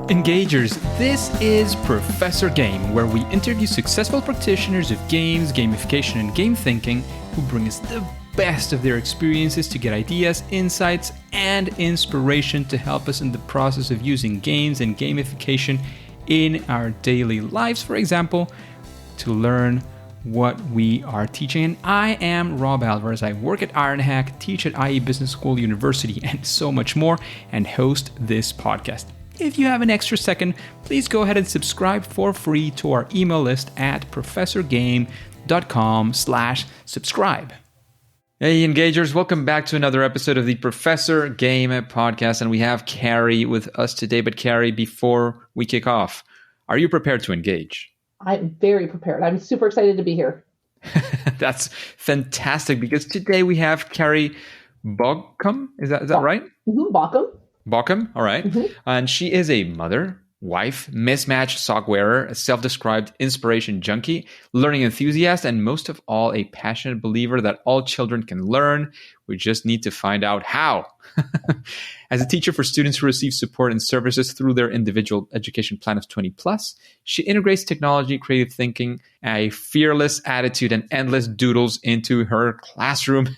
Engagers, this is Professor Game, where we interview successful practitioners of games, gamification, and game thinking who bring us the best of their experiences to get ideas, insights, and inspiration to help us in the process of using games and gamification in our daily lives, for example, to learn what we are teaching. And I am Rob Alvarez. I work at IronHack, teach at IE Business School University, and so much more, and host this podcast. If you have an extra second, please go ahead and subscribe for free to our email list at professorgame.com/subscribe. Hey Engagers, welcome back to another episode of the Professor Game podcast, and we have Carrie with us today. But Carrie, before we kick off, are you prepared to engage? I'm very prepared. I'm super excited to be here. That's fantastic, because today we have Carrie Baughcum. Is that right? Mm-hmm, Baughcum. Baughcum, all right. Mm-hmm. And she is a mother, wife, mismatch sock wearer, a self-described inspiration junkie, learning enthusiast, and most of all, a passionate believer that all children can learn. We just need to find out how. As a teacher for students who receive support and services through their individual education plan of 20+, she integrates technology, creative thinking, a fearless attitude, and endless doodles into her classroom.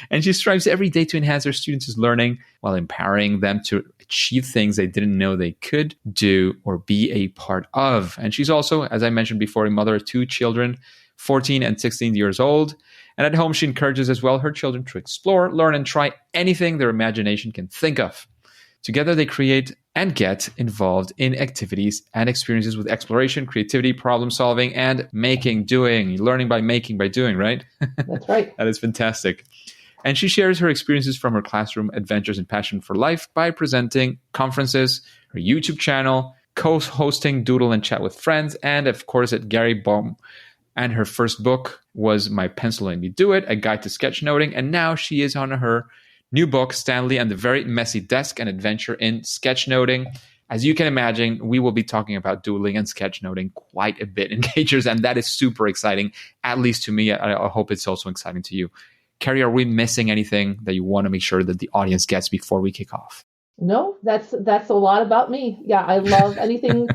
And she strives every day to enhance her students' learning while empowering them to achieve things they didn't know they could do or be a part of. And she's also, as I mentioned before, a mother of two children, 14 and 16 years old. And at home, she encourages as well her children to explore, learn, and try anything their imagination can think of. Together, they create and get involved in activities and experiences with exploration, creativity, problem solving, and doing, learning by making, by doing, right? That's right. That is fantastic. And she shares her experiences from her classroom adventures and passion for life by presenting conferences, her YouTube channel, co-hosting Doodle and Chat with friends, and of course at Carrie Baughcum. And her first book was My Pencil and Me Do It, A Guide to Sketchnoting. And now she is on her new book, Stanley and the Very Messy Desk, an adventure in sketchnoting. As you can imagine, we will be talking about doodling and sketchnoting quite a bit, Engagers, and that is super exciting, at least to me. I hope it's also exciting to you. Carrie, are we missing anything that you want to make sure that the audience gets before we kick off? No, that's a lot about me. Yeah, I love anything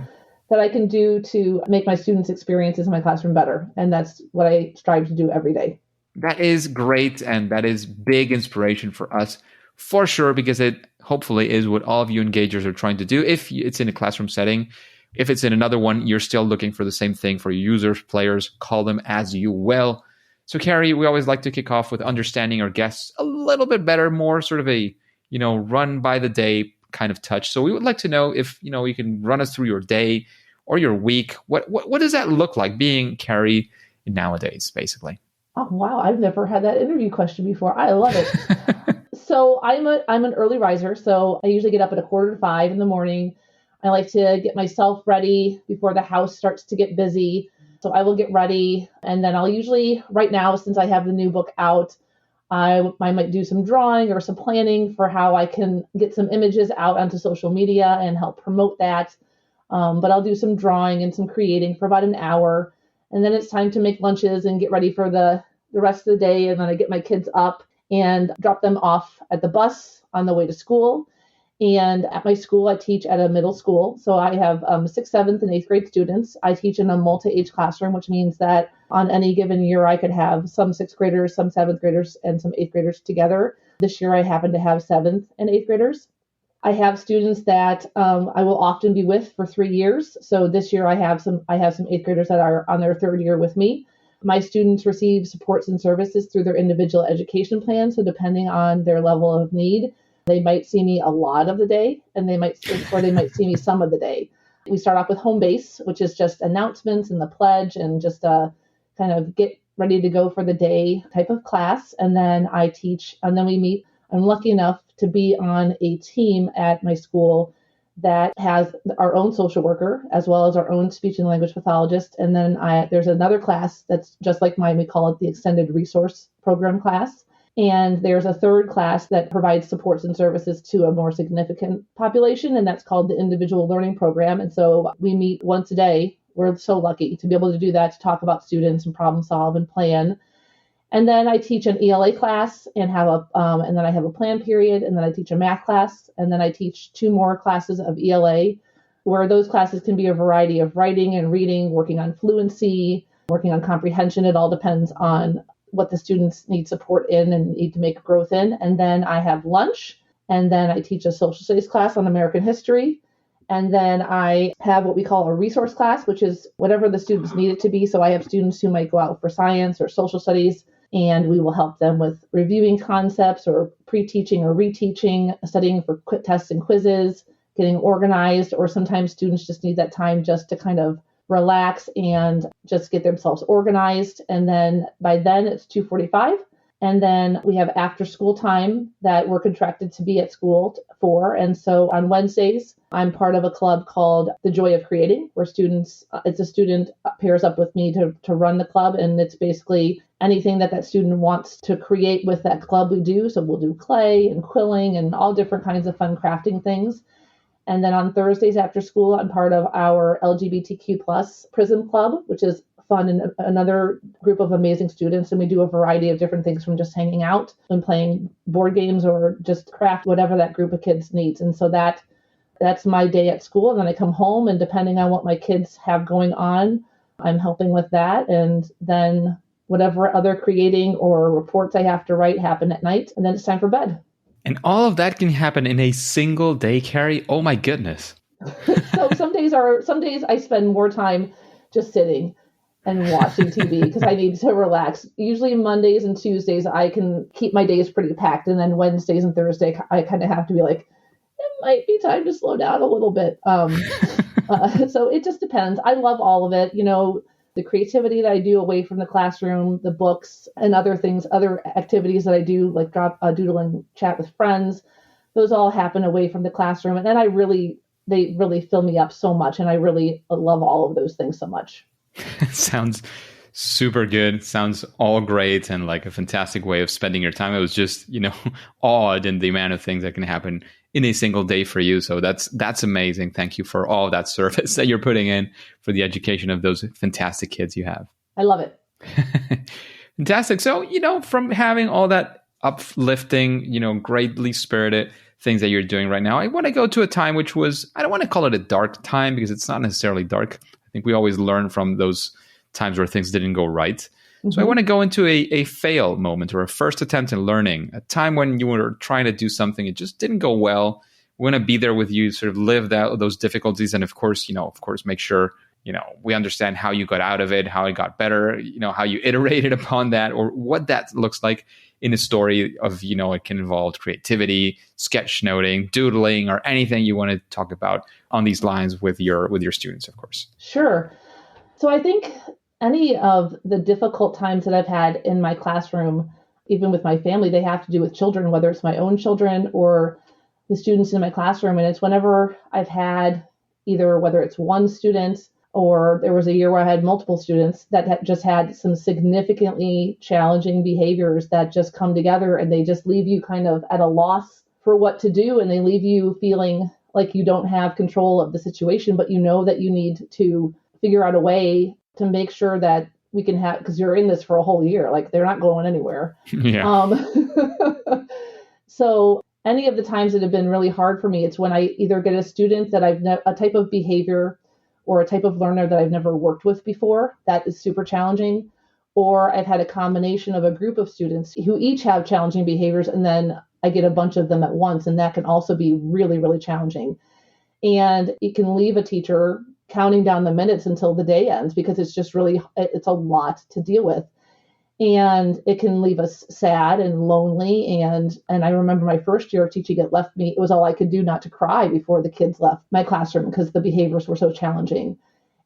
that I can do to make my students' experiences in my classroom better. And that's what I strive to do every day. That is great. And that is big inspiration for us, for sure, because it hopefully is what all of you Engagers are trying to do. If it's in a classroom setting, if it's in another one, you're still looking for the same thing for your users, players, call them as you will. So Carrie, we always like to kick off with understanding our guests a little bit better, more sort of a, run by the day kind of touch. So we would like to know if, you can run us through your day or your week. What does that look like being Carrie nowadays, basically? Oh, wow. I've never had that interview question before. I love it. So I'm an early riser. So I usually get up at 4:45 in the morning. I like to get myself ready before the house starts to get busy. So I will get ready. And then I'll usually, right now, since I have the new book out, I might do some drawing or some planning for how I can get some images out onto social media and help promote that. But I'll do some drawing and some creating for about an hour. And then it's time to make lunches and get ready for the rest of the day. And then I get my kids up and drop them off at the bus on the way to school. And at my school, I teach at a middle school. So I have 6th, 7th, and 8th grade students. I teach in a multi-age classroom, which means that on any given year, I could have some 6th graders, some 7th graders, and some 8th graders together. This year, I happen to have 7th and 8th graders. I have students that I will often be with for 3 years. So this year, I have some 8th graders that are on their 3rd year with me. My students receive supports and services through their individual education plan. So depending on their level of need, they might see me a lot of the day, and they might see me some of the day. We start off with home base, which is just announcements and the pledge and just kind of get ready to go for the day type of class. And then I teach, and then we meet. I'm lucky enough to be on a team at my school that has our own social worker as well as our own speech and language pathologist. And then there's another class that's just like mine. We call it the Extended Resource Program class. And there's a third class that provides supports and services to a more significant population, and that's called the Individual Learning Program. And so we meet once a day. We're so lucky to be able to do that, to talk about students and problem solve and plan. And then I teach an ELA class and and then I have a plan period, and then I teach a math class, and then I teach 2 more classes of ELA where those classes can be a variety of writing and reading, working on fluency, working on comprehension. It all depends on what the students need support in and need to make growth in. And then I have lunch, and then I teach a social studies class on American history. And then I have what we call a resource class, which is whatever the students need it to be. So I have students who might go out for science or social studies, and we will help them with reviewing concepts or pre-teaching or reteaching, studying for tests and quizzes, getting organized, or sometimes students just need that time just to kind of relax and just get themselves organized. And then by then it's 2:45. And then we have after school time that we're contracted to be at school for. And so on Wednesdays, I'm part of a club called The Joy of Creating, where it's a student pairs up with me to run the club. And it's basically anything that student wants to create with that club we do. So we'll do clay and quilling and all different kinds of fun crafting things. And then on Thursdays after school, I'm part of our LGBTQ plus Prism Club, which is fun and another group of amazing students. And we do a variety of different things from just hanging out and playing board games or just craft, whatever that group of kids needs. And so that's my day at school. And then I come home, and depending on what my kids have going on, I'm helping with that. And then whatever other creating or reports I have to write happen at night. And then it's time for bed. And all of that can happen in a single day, Carrie. Oh my goodness. So some days I spend more time just sitting and watching TV because I need to relax. Usually Mondays and Tuesdays I can keep my days pretty packed, and then Wednesdays and Thursday I kind of have to be like, it might be time to slow down a little bit. So it just depends. I love all of it. The creativity that I do away from the classroom, the books and other things, other activities that I do, like doodle and chat with friends, those all happen away from the classroom. And then they really fill me up so much. And I really love all of those things so much. Sounds super good. Sounds all great and like a fantastic way of spending your time. I was just, awed in the amount of things that can happen in a single day for you. So that's amazing. Thank you for all that service that you're putting in for the education of those fantastic kids you have. I love it. Fantastic. So, from having all that uplifting, greatly spirited things that you're doing right now, I want to go to a time which was, I don't want to call it a dark time because it's not necessarily dark. I think we always learn from those times where things didn't go right. Mm-hmm. So I want to go into a fail moment or a first attempt in learning, a time when you were trying to do something, it just didn't go well. We want to be there with you, sort of live those difficulties. And of course, make sure, we understand how you got out of it, how it got better, how you iterated upon that, or what that looks like in a story of, it can involve creativity, sketchnoting, doodling, or anything you want to talk about on these lines with your students, of course. Sure. So I think any of the difficult times that I've had in my classroom, even with my family, they have to do with children, whether it's my own children or the students in my classroom. And it's whenever I've had either whether it's one student or there was a year where I had multiple students that just had some significantly challenging behaviors that just come together and they just leave you kind of at a loss for what to do. And they leave you feeling like you don't have control of the situation, but you know that you need to figure out a way to make sure that we can have, because you're in this for a whole year, like they're not going anywhere. Yeah. So any of the times that have been really hard for me, it's when I either get a student that a type of behavior or a type of learner that I've never worked with before, that is super challenging, or I've had a combination of a group of students who each have challenging behaviors, and then I get a bunch of them at once, and that can also be really, really challenging. And it can leave a teacher counting down the minutes until the day ends because it's a lot to deal with. And it can leave us sad and lonely. And I remember my first year of teaching, it was all I could do not to cry before the kids left my classroom because the behaviors were so challenging.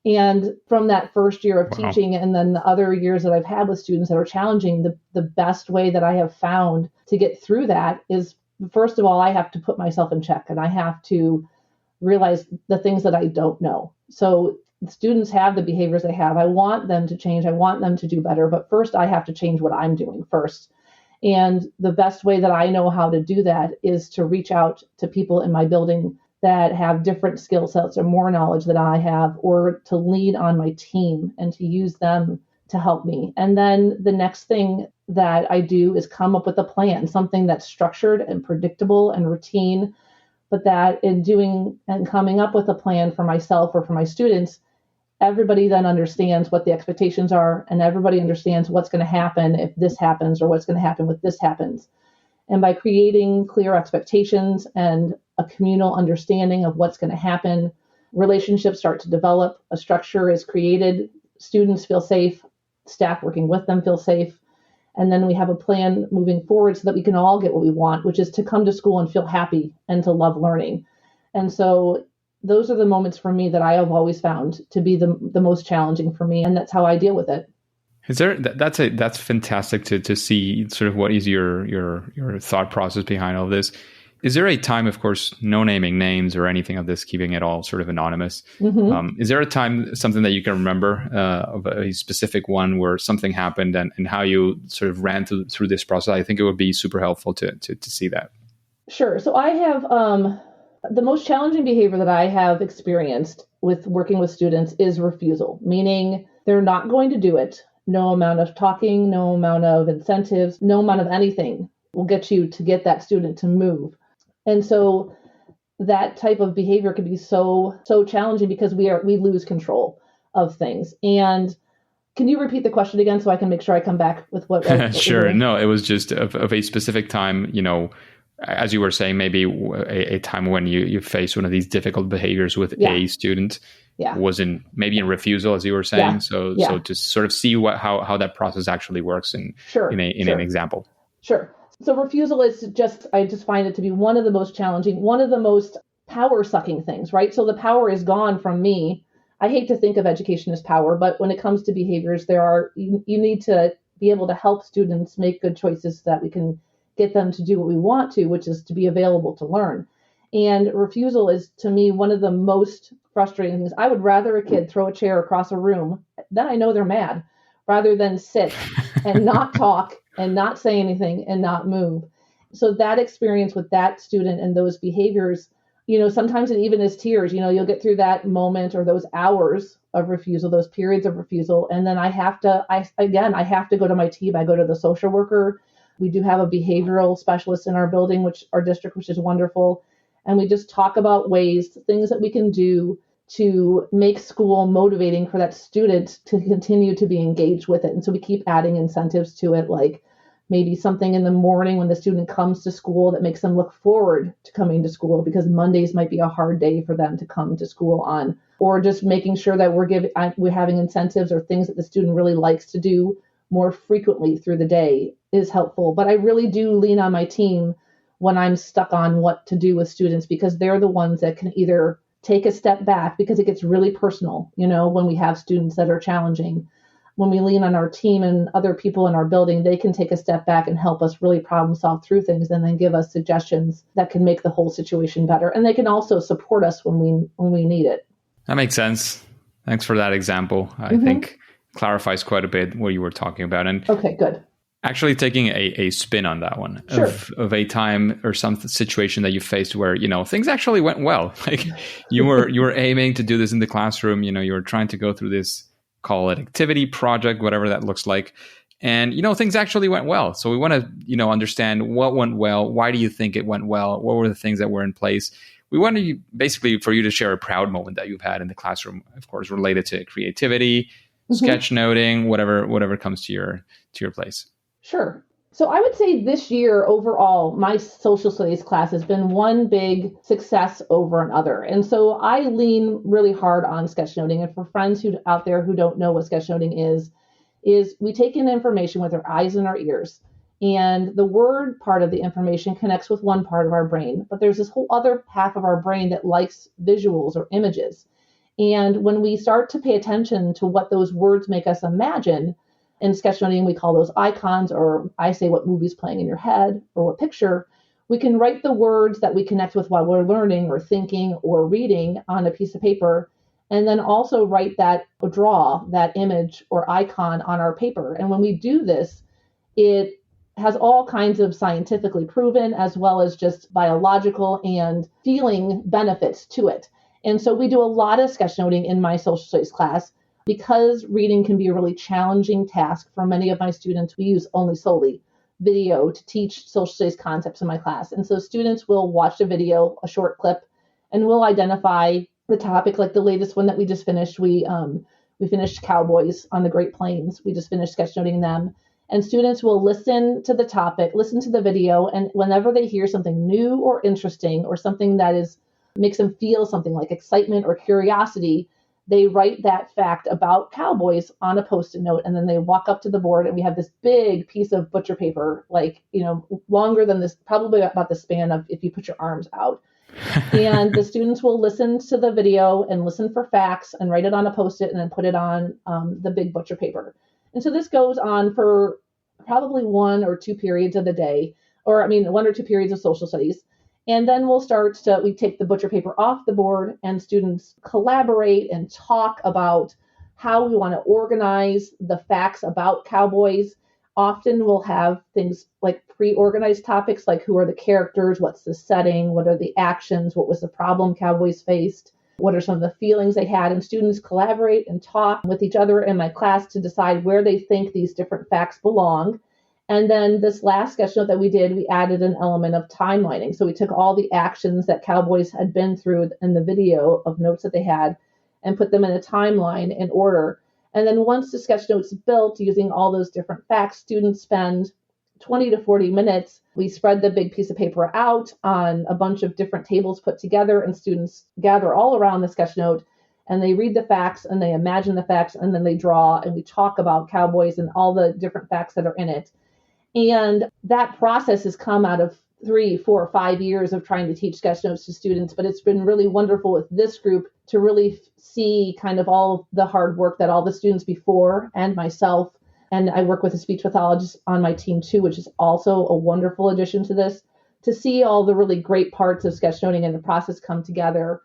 And from that first year of teaching and then the other years that I've had with students that are challenging, the best way that I have found to get through that is, first of all, I have to put myself in check and I have to realize the things that I don't know. So students have the behaviors they have. I want them to change. I want them to do better. But first, I have to change what I'm doing first. And the best way that I know how to do that is to reach out to people in my building that have different skill sets or more knowledge than I have, or to lean on my team and to use them to help me. And then the next thing that I do is come up with a plan, something that's structured and predictable and routine, but that in doing and coming up with a plan for myself or for my students, everybody then understands what the expectations are, and everybody understands what's going to happen if this happens or what's going to happen if this happens. And by creating clear expectations and a communal understanding of what's going to happen, relationships start to develop, a structure is created, students feel safe, staff working with them feel safe, and then we have a plan moving forward so that we can all get what we want, which is to come to school and feel happy and to love learning. And so those are the moments for me that I have always found to be the most challenging for me, and that's how I deal with it. Is there that's fantastic to see sort of what is your thought process behind all this. Is there a time, of course, no naming names or anything of this, keeping it all sort of anonymous? Is there a time, something that you can remember of a specific one where something happened and how you sort of ran through this process? I think it would be super helpful to see that. Sure. So I have the most challenging behavior that I have experienced with working with students is refusal, meaning they're not going to do it. No amount of talking, no amount of incentives, no amount of anything will get you to get that student to move. And so that type of behavior can be so challenging because we lose control of things. And can you repeat the question again so I can make sure I come back with what Sure. No, it was just of a specific time, as you were saying, maybe a time when you face one of these difficult behaviors with a student. Wasn't maybe in refusal, as you were saying. So to sort of see how that process actually works in an example. Sure. So refusal is I just find it to be one of the most challenging, one of the most power sucking things, right? So the power is gone from me. I hate to think of education as power, but when it comes to behaviors, you need to be able to help students make good choices so that we can get them to do what we want to, which is to be available to learn. And refusal is, to me, one of the most frustrating things. I would rather a kid throw a chair across a room, then I know they're mad, rather than sit and not talk and not say anything and not move. So that experience with that student and those behaviors, sometimes it even is tears. You'll get through that moment or those hours of refusal, those periods of refusal. And then I have to go to my team. I go to the social worker. We do have a behavioral specialist in our building, our district, which is wonderful. And we just talk about things that we can do to make school motivating for that student to continue to be engaged with it. And so we keep adding incentives to it, like maybe something in the morning when the student comes to school that makes them look forward to coming to school, because Mondays might be a hard day for them to come to school on, or just making sure that we're having incentives or things that the student really likes to do more frequently through the day is helpful. But I really do lean on my team when I'm stuck on what to do with students, because they're the ones that can either take a step back, because it gets really personal, when we have students that are challenging. When we lean on our team and other people in our building, they can take a step back and help us really problem solve through things, and then give us suggestions that can make the whole situation better. And they can also support us when we need it. That makes sense. Thanks for that example. I think clarifies quite a bit what you were talking about. And okay, good. Actually taking a spin on that one, sure. of a time or some situation that you faced where, things actually went well. Like you were aiming to do this in the classroom, you were trying to go through this, call it activity, project, whatever that looks like. And, things actually went well. So we want to, understand what went well. Why do you think it went well? What were the things that were in place? We want to basically for you to share a proud moment that you've had in the classroom, of course, related to creativity, sketchnoting, whatever comes to your place. Sure. So I would say this year overall, my social studies class has been one big success over another. And so I lean really hard on sketchnoting. And for friends out there who don't know what sketchnoting is we take in information with our eyes and our ears. And the word part of the information connects with one part of our brain. But there's this whole other half of our brain that likes visuals or images. And when we start to pay attention to what those words make us imagine, in sketchnoting, we call those icons, or I say what movie's playing in your head or what picture. We can write the words that we connect with while we're learning or thinking or reading on a piece of paper, and then also write that or draw that image or icon on our paper. And when we do this, it has all kinds of scientifically proven as well as just biological and feeling benefits to it. And so we do a lot of sketchnoting in my social studies class. Because reading can be a really challenging task for many of my students, we use only solely video to teach social studies concepts in my class. And so students will watch a video, a short clip, and we'll identify the topic. Like the latest one that we just finished, we finished cowboys on the Great Plains. We just finished sketchnoting them. And students will listen to the topic, listen to the video, and whenever they hear something new or interesting or something that makes them feel something like excitement or curiosity, they write that fact about cowboys on a Post-it note, and then they walk up to the board, and we have this big piece of butcher paper, like, longer than this, probably about the span of if you put your arms out. And the students will listen to the video and listen for facts and write it on a Post-it and then put it on the big butcher paper. And so this goes on for probably 1 or 2 periods of the day, 1 or 2 periods of social studies. And then we take the butcher paper off the board, and students collaborate and talk about how we want to organize the facts about cowboys. Often we'll have things like pre-organized topics, like who are the characters, what's the setting, what are the actions, what was the problem cowboys faced, what are some of the feelings they had, and students collaborate and talk with each other in my class to decide where they think these different facts belong. And then this last sketchnote that we did, we added an element of timelining. So we took all the actions that cowboys had been through in the video of notes that they had and put them in a timeline in order. And then once the sketchnote's built using all those different facts, students spend 20 to 40 minutes. We spread the big piece of paper out on a bunch of different tables put together, and students gather all around the sketchnote, and they read the facts and they imagine the facts, and then they draw, and we talk about cowboys and all the different facts that are in it. And that process has come out of 3, 4, 5 years of trying to teach sketchnotes to students, but it's been really wonderful with this group to really see kind of all the hard work that all the students before and myself, and I work with a speech pathologist on my team too, which is also a wonderful addition to this, to see all the really great parts of sketchnoting and the process come together.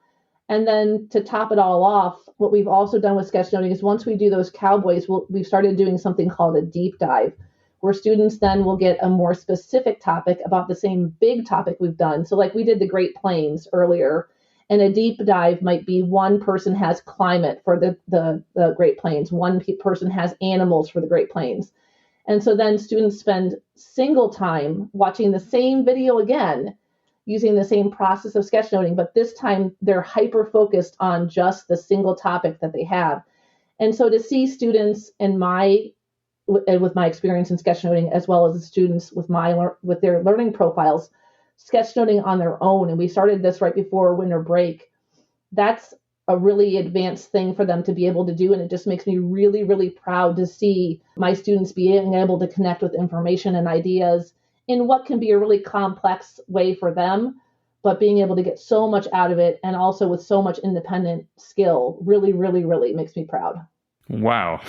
And then to top it all off, what we've also done with sketchnoting is once we do those cowboys, we've started doing something called a deep dive, where students then will get a more specific topic about the same big topic we've done. So like we did the Great Plains earlier, and a deep dive might be one person has climate for the Great Plains, one person has animals for the Great Plains. And so then students spend single time watching the same video again, using the same process of sketchnoting, but this time they're hyper-focused on just the single topic that they have. And so to see students with my experience in sketchnoting, as well as the students with their learning profiles, sketchnoting on their own, and we started this right before winter break, that's a really advanced thing for them to be able to do, and it just makes me really, really proud to see my students being able to connect with information and ideas in what can be a really complex way for them, but being able to get so much out of it, and also with so much independent skill, really, really, really makes me proud. Wow.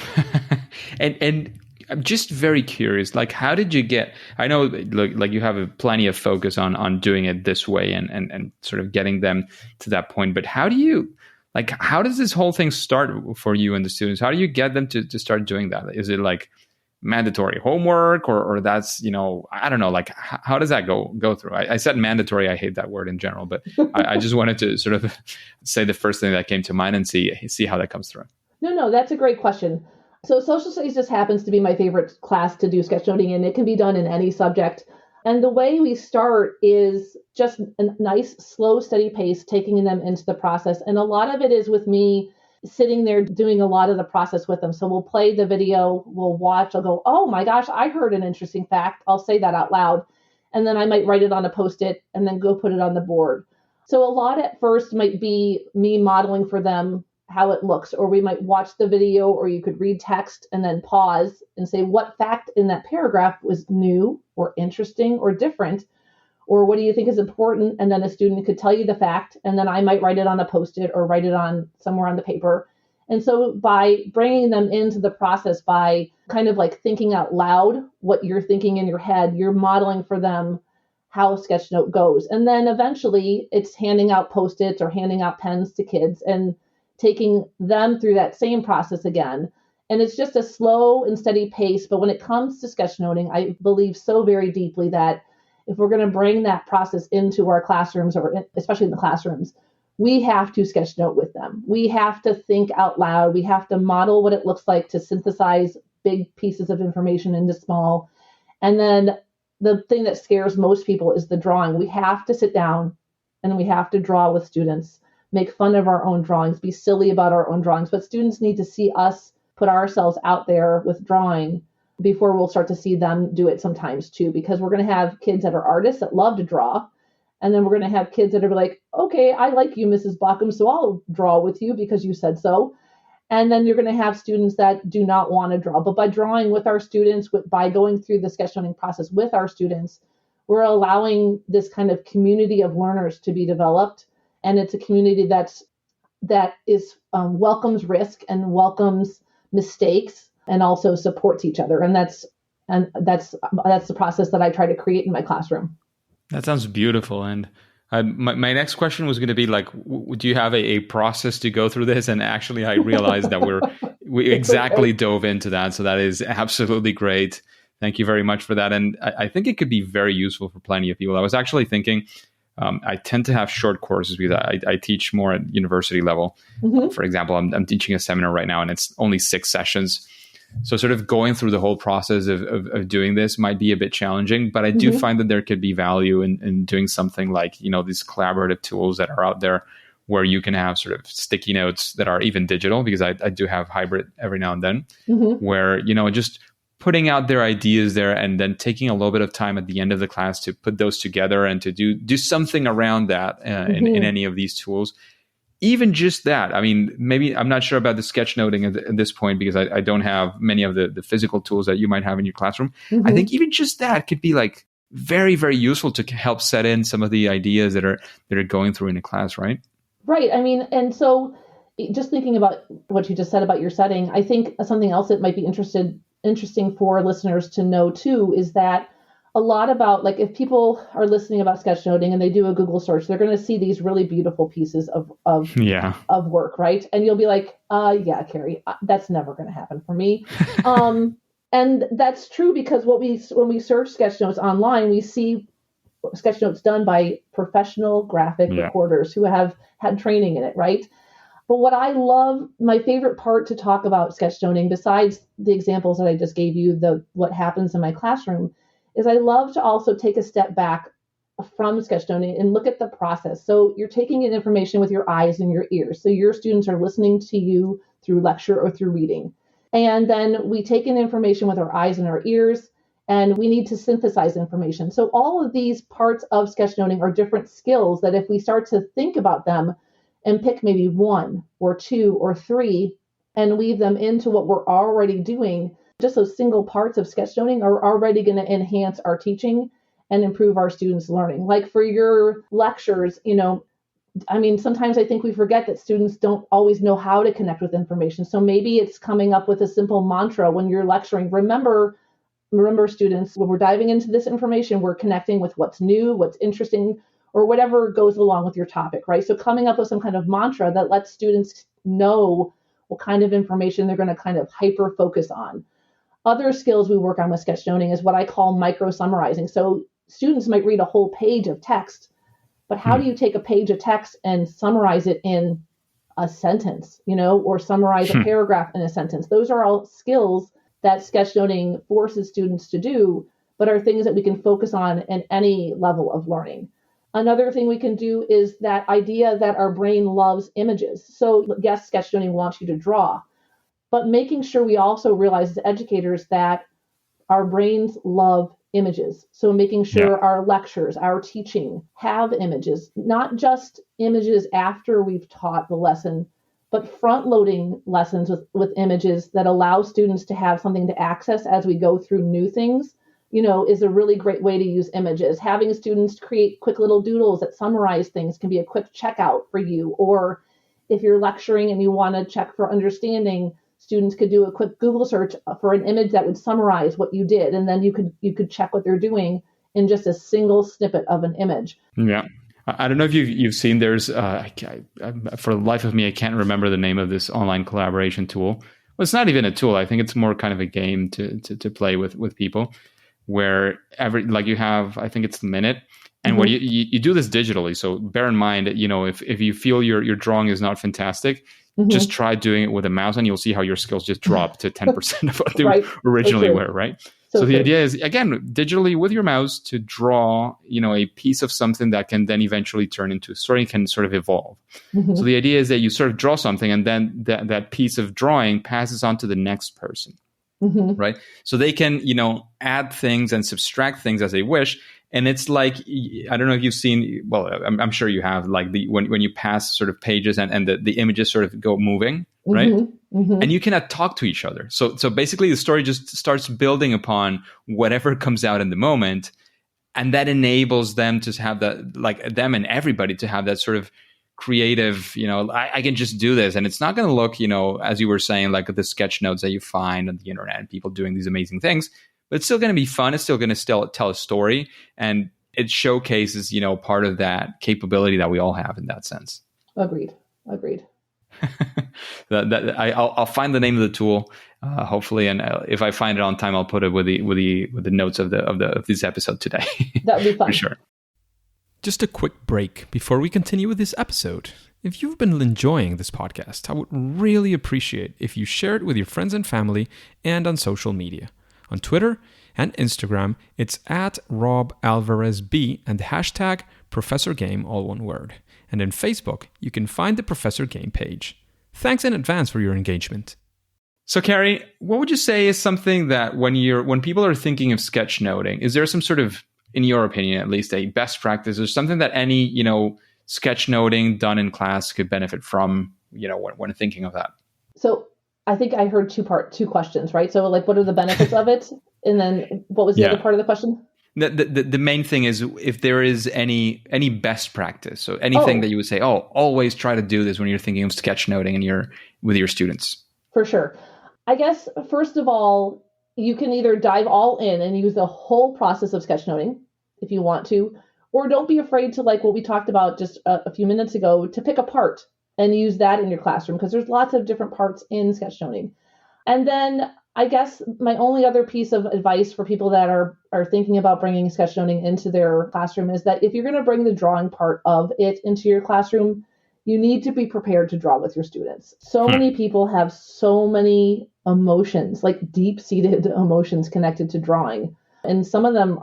And I'm just very curious, like, how did you get, I know like you have plenty of focus on doing it this way and sort of getting them to that point, but how does this whole thing start for you and the students? How do you get them to start doing that? Is it like mandatory homework or that's, I don't know, like how does that go through? I said mandatory, I hate that word in general, but I just wanted to sort of say the first thing that came to mind and see how that comes through. No, that's a great question. So social studies just happens to be my favorite class to do sketchnoting, and it can be done in any subject. And the way we start is just a nice, slow, steady pace, taking them into the process. And a lot of it is with me sitting there doing a lot of the process with them. So we'll play the video, we'll watch, I'll go, oh my gosh, I heard an interesting fact. I'll say that out loud. And then I might write it on a Post-it and then go put it on the board. So a lot at first might be me modeling for them how it looks, or we might watch the video, or you could read text and then pause and say what fact in that paragraph was new or interesting or different, or what do you think is important? And then a student could tell you the fact, and then I might write it on a Post-it or write it on somewhere on the paper. And so by bringing them into the process, by kind of like thinking out loud what you're thinking in your head, you're modeling for them how a sketchnote goes. And then eventually it's handing out Post-its or handing out pens to kids and taking them through that same process again. And it's just a slow and steady pace. But when it comes to sketchnoting, I believe so very deeply that if we're going to bring that process into our classrooms, or especially in the classrooms, we have to sketchnote with them. We have to think out loud. We have to model what it looks like to synthesize big pieces of information into small. And then the thing that scares most people is the drawing. We have to sit down and we have to draw with students, make fun of our own drawings, be silly about our own drawings. But students need to see us put ourselves out there with drawing before we'll start to see them do it sometimes too, because we're going to have kids that are artists that love to draw. And then we're going to have kids that are like, okay, I like you, Mrs. Baughcum, so I'll draw with you because you said so. And then you're going to have students that do not want to draw. But by drawing with our students, by going through the sketchnoting process with our students, we're allowing this kind of community of learners to be developed. And it's a community that welcomes risk and welcomes mistakes and also supports each other. And that's the process that I try to create in my classroom. That sounds beautiful. And my next question was going to be like, do you have a process to go through this? And actually, I realized that we exactly dove into that. So that is absolutely great. Thank you very much for that. And I think it could be very useful for plenty of people. I was actually thinking, I tend to have short courses because I teach more at university level. Mm-hmm. For example, I'm teaching a seminar right now and it's only 6 sessions. So sort of going through the whole process of doing this might be a bit challenging, but I do mm-hmm. find that there could be value in doing something like, these collaborative tools that are out there where you can have sort of sticky notes that are even digital, because I do have hybrid every now and then, mm-hmm. where, just putting out their ideas there and then taking a little bit of time at the end of the class to put those together and to do something around that mm-hmm. in any of these tools. Even just that, I mean, maybe I'm not sure about the sketchnoting at this point because I don't have many of the physical tools that you might have in your classroom. Mm-hmm. I think even just that could be like very, very useful to help set in some of the ideas that are going through in a class, right? Right. I mean, and so just thinking about what you just said about your setting, I think something else that might be interesting for listeners to know too is that a lot about, like, if people are listening about sketchnoting and they do a Google search, they're going to see these really beautiful pieces of work, right? And you'll be like, yeah, Carrie, that's never going to happen for me. And that's true because when we search sketchnotes online, we see sketchnotes done by professional graphic recorders who have had training in it, right? But what I love, my favorite part to talk about sketchnoting, besides the examples that I just gave you, what happens in my classroom, is I love to also take a step back from sketchnoting and look at the process. So you're taking in information with your eyes and your ears. So your students are listening to you through lecture or through reading. And then we take in information with our eyes and our ears, and we need to synthesize information. So all of these parts of sketchnoting are different skills that if we start to think about them and pick maybe 1 or 2 or 3 and weave them into what we're already doing, just those single parts of sketchnoting are already going to enhance our teaching and improve our students' learning. Like for your lectures, sometimes I think we forget that students don't always know how to connect with information. So maybe it's coming up with a simple mantra when you're lecturing. Remember, students, when we're diving into this information, we're connecting with what's new, what's interesting, or whatever goes along with your topic, right? So coming up with some kind of mantra that lets students know what kind of information they're going to kind of hyper focus on. Other skills we work on with sketchnoting is what I call micro summarizing. So students might read a whole page of text, but how do you take a page of text and summarize it in a sentence, or summarize a paragraph in a sentence? Those are all skills that sketchnoting forces students to do, but are things that we can focus on in any level of learning. Another thing we can do is that idea that our brain loves images. So yes, sketchnoting wants you to draw, but making sure we also realize as educators that our brains love images. So making sure our lectures, our teaching have images, not just images after we've taught the lesson, but front-loading lessons with images that allow students to have something to access as we go through new things, is a really great way to use images. Having students create quick little doodles that summarize things can be a quick checkout for you. Or if you're lecturing and you want to check for understanding, students could do a quick Google search for an image that would summarize what you did, and then you could check what they're doing in just a single snippet of an image. Yeah. I don't know if you've seen, there's, for the life of me, I can't remember the name of this online collaboration tool. Well, it's not even a tool. I think it's more kind of a game to play with people, where you have, I think it's the minute. And when you do this digitally, so bear in mind that, if you feel your drawing is not fantastic, just try doing it with a mouse and you'll see how your skills just drop to 10% of what they originally were, right? So the true. idea is, again, digitally with your mouse to draw, a piece of something that can then eventually turn into a story and can sort of evolve. So the idea is that you sort of draw something and then that piece of drawing passes on to the next person, right? So they can, add things and subtract things as they wish. And it's like, I don't know if you've seen, well, I'm sure you have, like when you pass sort of pages and the images sort of go moving, right? And you cannot talk to each other. So basically the story just starts building upon whatever comes out in the moment. And that enables them to have that, like them and everybody to have that sort of creative, I can just do this. And it's not going to look, as you were saying, like the sketch notes that you find on the internet and people doing these amazing things, but it's still going to be fun. It's still going to tell a story. And it showcases, part of that capability that we all have in that sense. Agreed. I'll find the name of the tool, hopefully, and if I find it on time, I'll put it with the notes of this episode today. That would be fun for sure. Just a quick break before we continue with this episode. If you've been enjoying this podcast, I would really appreciate if you share it with your friends and family and on social media. On Twitter and Instagram, it's @RobAlvarezB and the hashtag ProfessorGame, all one word. And in Facebook, you can find the Professor Game page. Thanks in advance for your engagement. So, Carrie, what would you say is something that when people are thinking of sketchnoting, is there some sort of, in your opinion at least, a best practice or something that any, sketchnoting done in class could benefit from, when thinking of that? So I think I heard two questions, right? So like, what are the benefits of it? And then what was the other part of the question? The main thing is if there is any best practice. So anything that you would say, always try to do this when you're thinking of sketchnoting with your students. For sure. I guess, first of all, you can either dive all in and use the whole process of sketchnoting if you want to, or don't be afraid to, like what we talked about just a few minutes ago, to pick a part and use that in your classroom, because there's lots of different parts in sketchnoting. And then I guess my only other piece of advice for people that are thinking about bringing sketchnoting into their classroom is that if you're going to bring the drawing part of it into your classroom, you need to be prepared to draw with your students. So many people have so many emotions, like deep-seated emotions connected to drawing. And some of them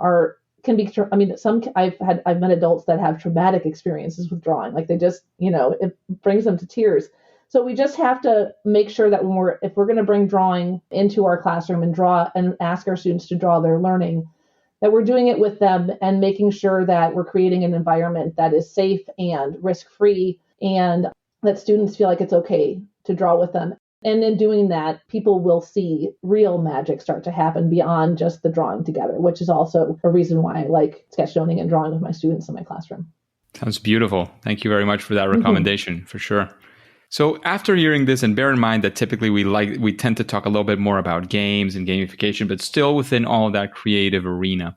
I've met adults that have traumatic experiences with drawing. Like they just, it brings them to tears. So we just have to make sure that if we're going to bring drawing into our classroom and draw and ask our students to draw their learning, that we're doing it with them and making sure that we're creating an environment that is safe and risk-free, and that students feel like it's okay to draw with them. And in doing that, people will see real magic start to happen beyond just the drawing together, which is also a reason why I like sketchnoting and drawing with my students in my classroom. Sounds beautiful. Thank you very much for that recommendation, for sure. So after hearing this, and bear in mind that typically we tend to talk a little bit more about games and gamification, but still within all that creative arena.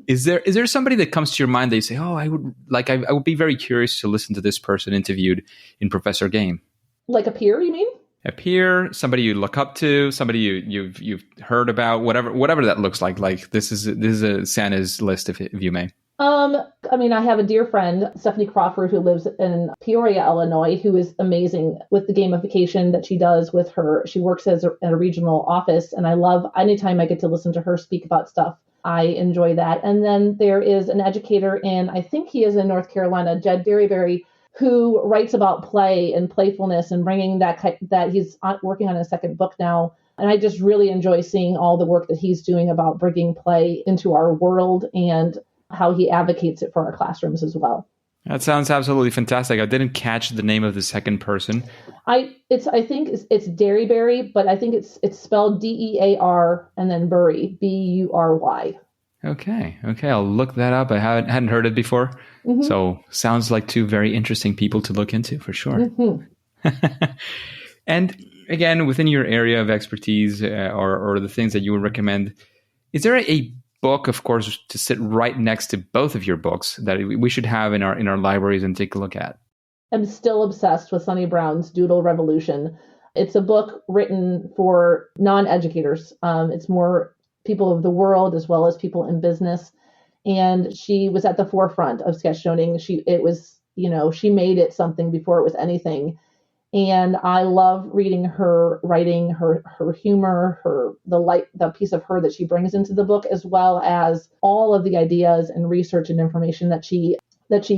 Is there somebody that comes to your mind that you say, I would be very curious to listen to this person interviewed in Professor Game? Like a peer, you mean? A peer, somebody you look up to, somebody you've heard about, whatever that looks like. Like this is a Santa's list, if you may. I have a dear friend, Stephanie Crawford, who lives in Peoria, Illinois, who is amazing with the gamification that she does with her. She works at a regional office, and I love anytime I get to listen to her speak about stuff. I enjoy that. And then there is an educator I think he is in North Carolina, Jed Derryberry, who writes about play and playfulness and bringing that he's working on a second book now. And I just really enjoy seeing all the work that he's doing about bringing play into our world and how he advocates it for our classrooms as well. That sounds absolutely fantastic. I didn't catch the name of the second person. I think it's Derryberry, but I think it's spelled DEAR and then Bury, BURY. Okay. I'll look that up. I hadn't heard it before. So sounds like two very interesting people to look into for sure. And again, within your area of expertise or the things that you would recommend, is there a book, of course, to sit right next to both of your books that we should have in our libraries and take a look at? I'm still obsessed with Sunny Brown's Doodle Revolution. It's a book written for non-educators. It's more people of the world as well as people in business. And she was at the forefront of sketchnoting. She made it something before it was anything. And I love reading her writing, her humor, the piece of her that she brings into the book, as well as all of the ideas and research and information that she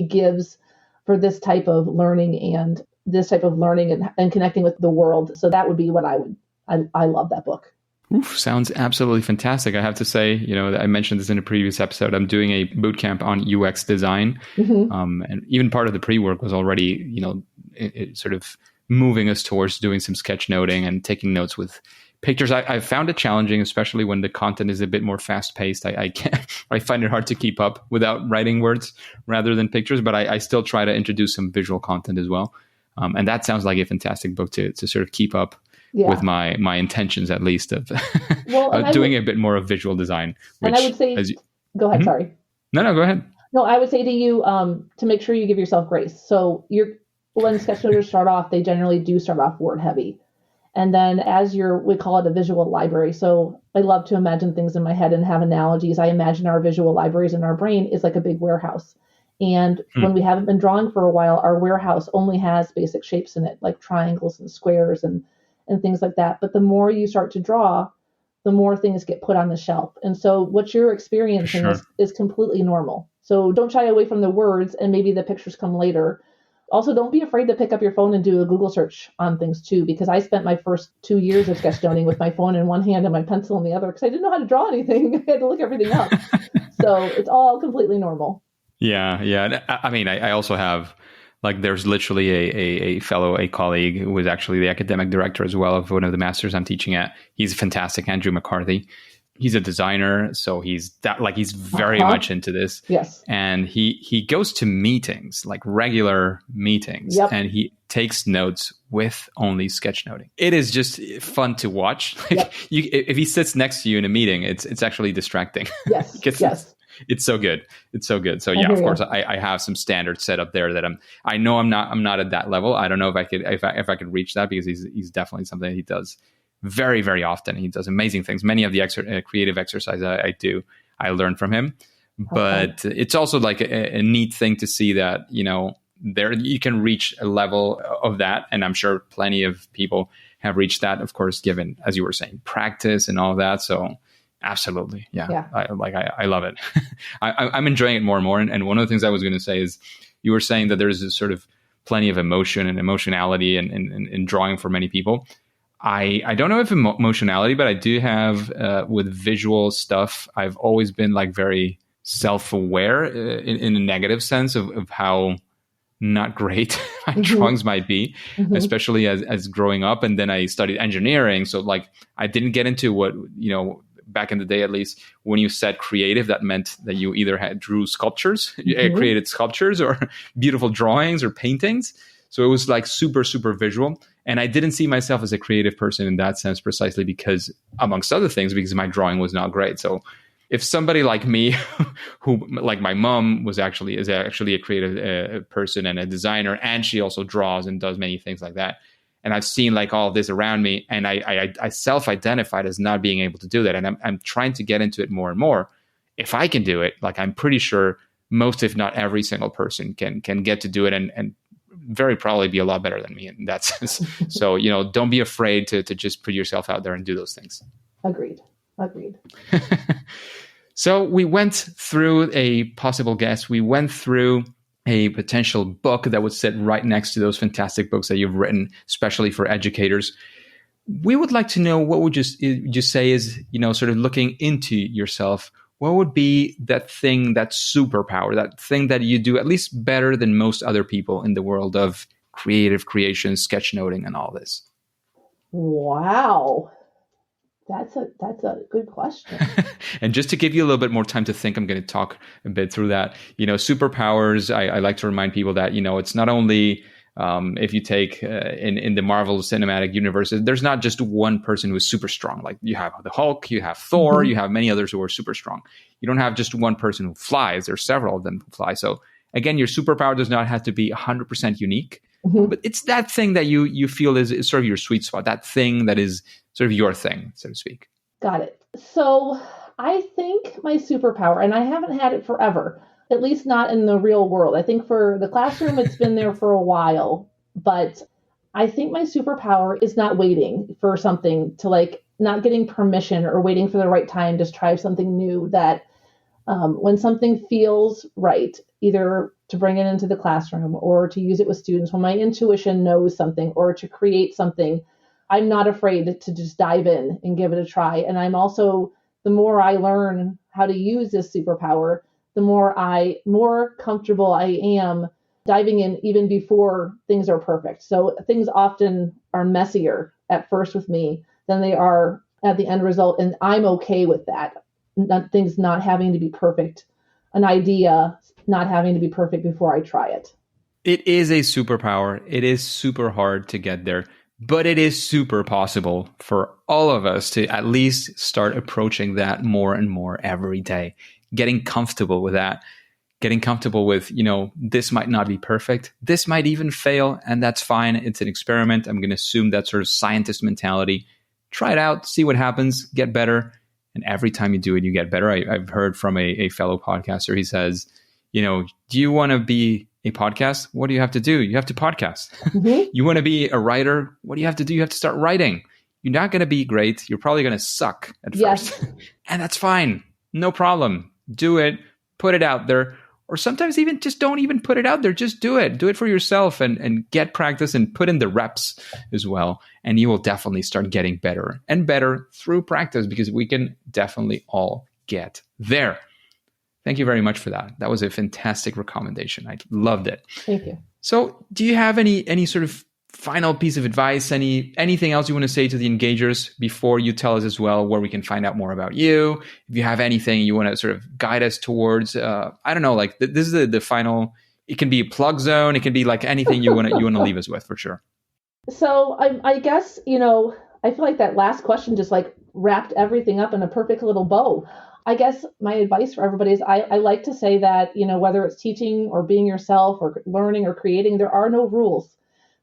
gives for this type of learning and connecting with the world. So that would be what I love that book. Oof, sounds absolutely fantastic. I have to say, I mentioned this in a previous episode. I'm doing a boot camp on UX design. And even part of the pre-work was already, it sort of moving us towards doing some sketchnoting and taking notes with pictures. I found it challenging, especially when the content is a bit more fast-paced. I find it hard to keep up without writing words rather than pictures, but I still try to introduce some visual content as well. And that sounds like a fantastic book to sort of keep up with my intentions, at least, of doing a bit more of visual design. And I would say, go ahead, sorry. No, go ahead. No, I would say to you to make sure you give yourself grace. So when sketchnoters start off, they generally do start off word heavy. And then we call it a visual library. So I love to imagine things in my head and have analogies. I imagine our visual libraries in our brain is like a big warehouse. And when we haven't been drawing for a while, our warehouse only has basic shapes in it, like triangles and squares and things like that. But the more you start to draw, the more things get put on the shelf. And so what you're experiencing is completely normal. So don't shy away from the words, and maybe the pictures come later. Also, don't be afraid to pick up your phone and do a Google search on things too, because I spent my first 2 years of sketchnoting with my phone in one hand and my pencil in the other, because I didn't know how to draw anything. I had to look everything up. So it's all completely normal. Yeah. I mean, I also have, there's literally a colleague who was actually the academic director as well of one of the masters I'm teaching at. He's fantastic, Andrew McCarthy. He's a designer, so he's very much into this. Yes. And he goes to meetings, like regular meetings, and he takes notes with only sketchnoting. It is just fun to watch. If he sits next to you in a meeting, it's actually distracting. Yes. Yes. It's so good. So yeah, of course, I have some standards set up there that I know I'm not at that level. I don't know if I could reach that, because he's definitely something that he does very, very often. He does amazing things. Many of the creative exercises I do, I learn from him. But it's also like a neat thing to see that, there you can reach a level of that. And I'm sure plenty of people have reached that, of course, given, as you were saying, practice and all of that. So absolutely. Yeah. I love it. I'm enjoying it more and more. And one of the things I was going to say is, you were saying that there's this sort of plenty of emotion and emotionality in drawing for many people. I don't know if emotionality, but I do have with visual stuff, I've always been very self-aware in a negative sense of how not great my drawings might be, especially as growing up. And then I studied engineering. So I didn't get into what, back in the day, at least, when you said creative, that meant that you either drew sculptures, created sculptures, or beautiful drawings or paintings. So it was super, super visual. And I didn't see myself as a creative person in that sense, precisely because, amongst other things, because my drawing was not great. So if somebody like me, who, like my mom, is actually a creative person and a designer, and she also draws and does many things like that, and I've seen all this around me, and I self-identified as not being able to do that, and I'm trying to get into it more and more. If I can do it, I'm pretty sure most, if not every single person can get to do it, and very probably be a lot better than me in that sense. So, don't be afraid to just put yourself out there and do those things. Agreed. So we went through a possible guest. We went through a potential book that would sit right next to those fantastic books that you've written, especially for educators. We would like to know, what would you say is, sort of looking into yourself, what would be that thing, that superpower, that thing that you do at least better than most other people in the world of creative creation, sketchnoting, and all this? Wow. That's a good question. And just to give you a little bit more time to think, I'm going to talk a bit through that. Superpowers, I like to remind people that, it's not only if you take in the Marvel Cinematic Universe, there's not just one person who is super strong. You have the Hulk, you have Thor, you have many others who are super strong. You don't have just one person who flies. There's several of them who fly. So again, your superpower does not have to be 100% unique, but it's that thing that you feel is sort of your sweet spot, that thing that is sort of your thing, so to speak. Got it. So I think my superpower, and I haven't had it forever, at least not in the real world. I think for the classroom, it's been there for a while, but I think my superpower is not waiting for something to like, not getting permission or waiting for the right time to try something new. That when something feels right, either to bring it into the classroom or to use it with students, when my intuition knows something or to create something, I'm not afraid to just dive in and give it a try. And I'm also, the more I learn how to use this superpower, the more comfortable I am diving in even before things are perfect. So things often are messier at first with me than they are at the end result. And I'm okay with that. Things not having to be perfect, an idea not having to be perfect before I try it. It is a superpower. It is super hard to get there, but it is super possible for all of us to at least start approaching that more and more every day, getting comfortable with that, getting comfortable with, this might not be perfect. This might even fail, and that's fine. It's an experiment. I'm going to assume that sort of scientist mentality. Try it out, see what happens, get better. And every time you do it, you get better. I've heard from a fellow podcaster. He says, do you want to be a podcast? What do you have to do? You have to podcast. Mm-hmm. You want to be a writer? What do you have to do? You have to start writing. You're not going to be great. You're probably going to suck at first. And that's fine. No problem. Do it. Put it out there. Or sometimes even just don't even put it out there. Just do it. Do it for yourself and get practice and put in the reps as well. And you will definitely start getting better and better through practice, because we can definitely all get there. Thank you very much for that. That was a fantastic recommendation. I loved it. Thank you. So do you have any sort of final piece of advice, anything else you want to say to the engagers before you tell us as well where we can find out more about you? If you have anything you want to sort of guide us towards, I don't know, like this is the final, it can be a plug zone. It can be like anything you want to leave us with, for sure. So I guess, I feel like that last question just like wrapped everything up in a perfect little bow. I guess my advice for everybody is I like to say that, whether it's teaching or being yourself or learning or creating, there are no rules.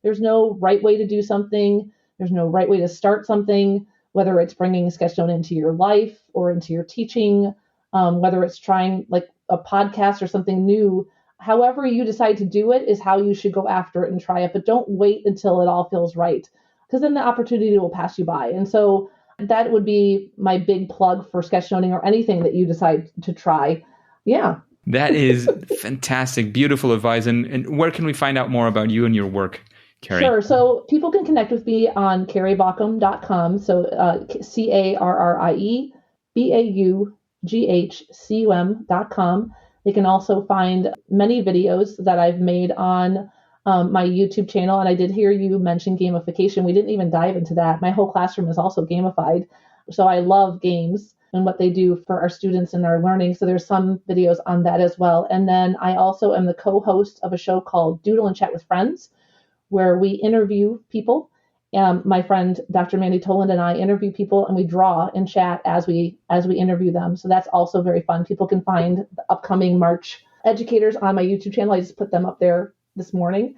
There's no right way to do something. There's no right way to start something, whether it's bringing sketchnoting into your life or into your teaching, whether it's trying like a podcast or something new. However you decide to do it is how you should go after it and try it. But don't wait until it all feels right, because then the opportunity will pass you by. And so that would be my big plug for sketchnoting or anything that you decide to try. Yeah. That is fantastic. Beautiful advice. And where can we find out more about you and your work, Carrie? Sure. So people can connect with me on carriebaughcum.com. So CarrieBaughcum.com. They can also find many videos that I've made on my YouTube channel. And I did hear you mention gamification. We didn't even dive into that. My whole classroom is also gamified. So I love games and what they do for our students and our learning. So there's some videos on that as well. And then I also am the co-host of a show called Doodle and Chat with Friends, where we interview people. My friend, Dr. Mandy Toland, and I interview people, and we draw and chat as we interview them. So that's also very fun. People can find the upcoming March educators on my YouTube channel. I just put them up there this morning.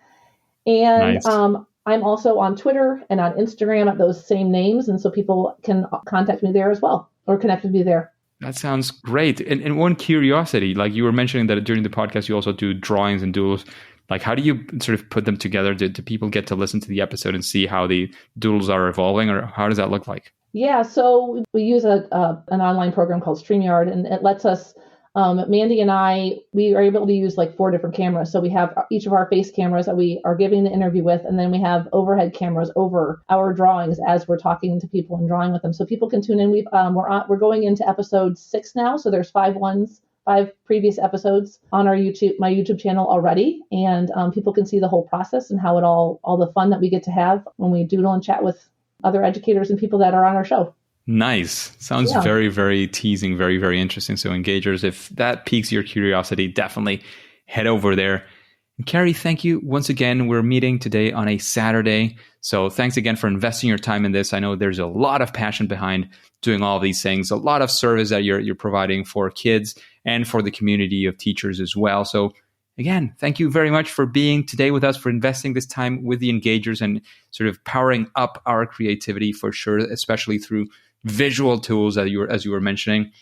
And nice. I'm also on Twitter and on Instagram at those same names. And so people can contact me there as well, or connect with me there. That sounds great. And one curiosity, like you were mentioning that during the podcast, you also do drawings and doodles. Like, how do you sort of put them together? Do people get to listen to the episode and see how the doodles are evolving, or how does that look like? Yeah, so we use an online program called StreamYard, and it lets us, Mandy and I, we are able to use like 4 different cameras. So we have each of our face cameras that we are giving the interview with, and then we have overhead cameras over our drawings as we're talking to people and drawing with them. So people can tune in. We're going into episode 6 now, so there's 5 previous episodes on my YouTube channel already, and people can see the whole process and how all the fun that we get to have when we doodle and chat with other educators and people that are on our show. Nice. Sounds very, very teasing, very, very interesting. So engagers, if that piques your curiosity, definitely head over there. And Carrie, thank you once again. We're meeting today on a Saturday. So thanks again for investing your time in this. I know there's a lot of passion behind doing all of these things, a lot of service that you're providing for kids and for the community of teachers as well. So again, thank you very much for being today with us, for investing this time with the engagers and sort of powering up our creativity for sure, especially through visual tools as you were mentioning.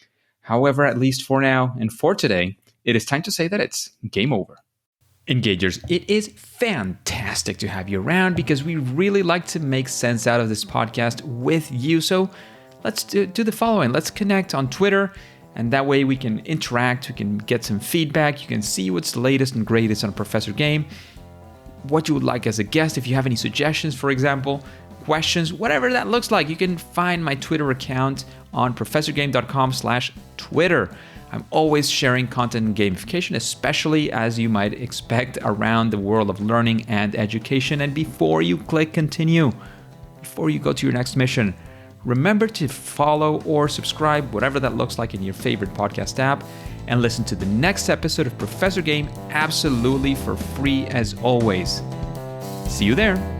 However, at least for now and for today, it is time to say that it's game over. Engagers, it is fantastic to have you around because we really like to make sense out of this podcast with you. So let's do the following. Let's connect on Twitter, and that way we can interact, we can get some feedback, you can see what's the latest and greatest on Professor Game, what you would like as a guest, if you have any suggestions, for example, questions, whatever that looks like. You can find my Twitter account on professorgame.com/Twitter. I'm always sharing content and gamification, especially as you might expect around the world of learning and education. And before you click continue, before you go to your next mission, remember to follow or subscribe, whatever that looks like in your favorite podcast app, and listen to the next episode of Professor Game absolutely for free as always. See you there.